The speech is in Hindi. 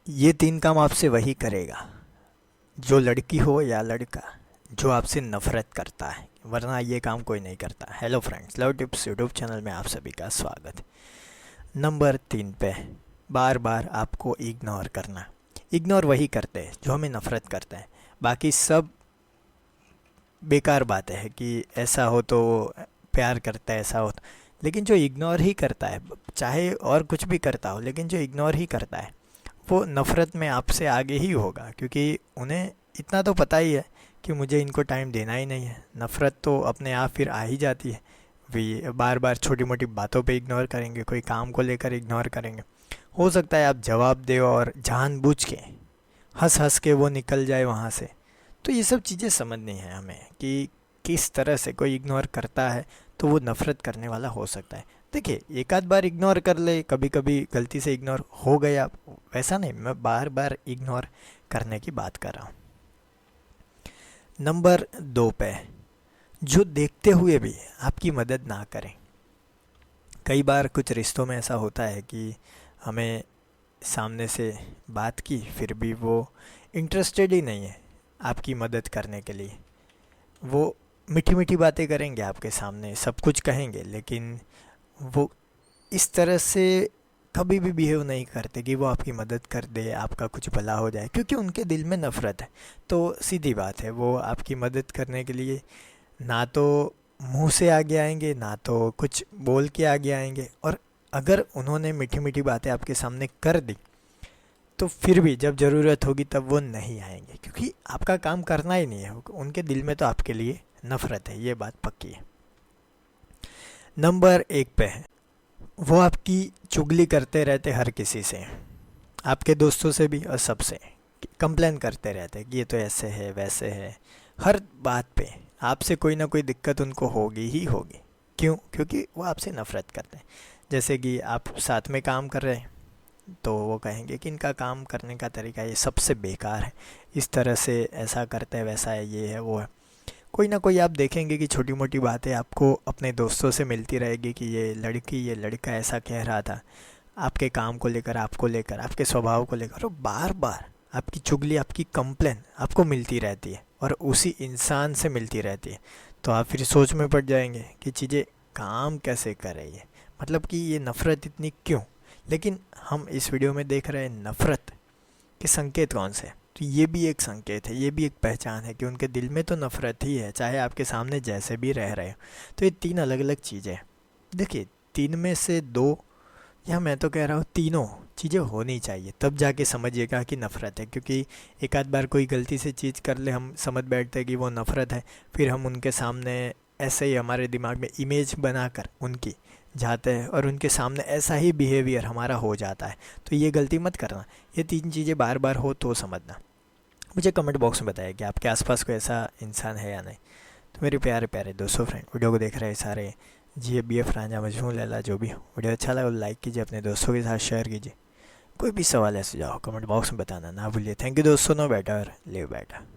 ये 3 काम आपसे वही करेगा जो लड़की हो या लड़का जो आपसे नफ़रत करता है, वरना ये काम कोई नहीं करता। Hello friends, love tips YouTube channel में आप सभी का स्वागत है। नंबर 3 पे बार बार आपको इग्नोर करना। इग्नोर वही करते हैं जो हमें नफ़रत करते हैं, बाकी सब बेकार बातें हैं कि ऐसा हो तो प्यार करता है, ऐसा हो तो। लेकिन जो इग्नोर ही करता है, चाहे और कुछ भी करता हो, लेकिन जो इग्नोर ही करता है वो नफ़रत में आपसे आगे ही होगा, क्योंकि उन्हें इतना तो पता ही है कि मुझे इनको टाइम देना ही नहीं है। नफ़रत तो अपने आप फिर आ ही जाती है। वे बार बार छोटी मोटी बातों पे इग्नोर करेंगे, कोई काम को लेकर इग्नोर करेंगे। हो सकता है आप जवाब दे और जानबूझ के हंस हंस के वो निकल जाए वहाँ से। तो ये सब चीज़ें समझनी है हमें कि किस तरह से कोई इग्नोर करता है तो वो नफ़रत करने वाला हो सकता है। देखिए, एक आध बार इग्नोर कर ले, कभी कभी गलती से इग्नोर हो गया, वैसा नहीं, मैं बार बार इग्नोर करने की बात कर रहा हूँ। नंबर 2 पे, जो देखते हुए भी आपकी मदद ना करें। कई बार कुछ रिश्तों में ऐसा होता है कि हमें सामने से बात की, फिर भी वो इंटरेस्टेड ही नहीं है आपकी मदद करने के लिए। वो मीठी मीठी बातें करेंगे आपके सामने, सब कुछ कहेंगे, लेकिन वो इस तरह से कभी भी बिहेव नहीं करते कि वो आपकी मदद कर दे, आपका कुछ भला हो जाए, क्योंकि उनके दिल में नफ़रत है। तो सीधी बात है, वो आपकी मदद करने के लिए ना तो मुंह से आगे आएंगे, ना तो कुछ बोल के आगे आएंगे। और अगर उन्होंने मीठी मीठी बातें आपके सामने कर दी तो फिर भी जब ज़रूरत होगी तब वो नहीं आएंगे, क्योंकि आपका काम करना ही नहीं है। उनके दिल में तो आपके लिए नफ़रत है, ये बात पक्की है। नंबर 1 पे है, वो आपकी चुगली करते रहते हर किसी से, आपके दोस्तों से भी और सबसे कंप्लेन करते रहते कि ये तो ऐसे है वैसे है। हर बात पे आपसे कोई ना कोई दिक्कत उनको होगी ही होगी। क्यों? क्योंकि वो आपसे नफ़रत करते हैं। जैसे कि आप साथ में काम कर रहे हैं तो वो कहेंगे कि इनका काम करने का तरीका ये सबसे बेकार है, इस तरह से ऐसा करते हैं, वैसा है, ये है वो है। कोई ना कोई आप देखेंगे कि छोटी मोटी बातें आपको अपने दोस्तों से मिलती रहेगी कि ये लड़की ये लड़का ऐसा कह रहा था आपके काम को लेकर, आपको लेकर, आपके स्वभाव को लेकर। और बार बार आपकी चुगली, आपकी कंप्लेन आपको मिलती रहती है और उसी इंसान से मिलती रहती है। तो आप फिर सोच में पड़ जाएंगे कि चीज़ें काम कैसे कर रही है, मतलब कि ये नफ़रत इतनी क्यों। लेकिन हम इस वीडियो में देख रहे हैं नफ़रत के संकेत कौन से। तो ये भी एक संकेत है, ये भी एक पहचान है कि उनके दिल में तो नफ़रत ही है, चाहे आपके सामने जैसे भी रह रहे हो। तो ये 3 अलग अलग चीज़ें हैं। देखिए, 3 में से 2, या मैं तो कह रहा हूँ तीनों चीज़ें होनी चाहिए, तब जाके समझिएगा कि नफ़रत है। क्योंकि एक आध बार कोई गलती से चीज़ कर ले, हम समझ बैठते हैं कि वो नफ़रत है, फिर हम उनके सामने ऐसे ही हमारे दिमाग में इमेज बनाकर उनकी जाते हैं और उनके सामने ऐसा ही बिहेवियर हमारा हो जाता है। तो ये गलती मत करना। ये 3 चीज़ें बार बार हो तो समझना। मुझे कमेंट बॉक्स में बताइए कि आपके आसपास कोई ऐसा इंसान है या नहीं। तो मेरे प्यारे प्यारे दोस्तों, फ्रेंड, वीडियो को देख रहे सारे G B F Ranjha Majnu Laila जो भी हो, वीडियो अच्छा लगा लाइक कीजिए, अपने दोस्तों के साथ शेयर कीजिए। कोई भी सवाल है सुझाव कमेंट बॉक्स में बताना ना भूलिए। थैंक यू दोस्तों। No better live better.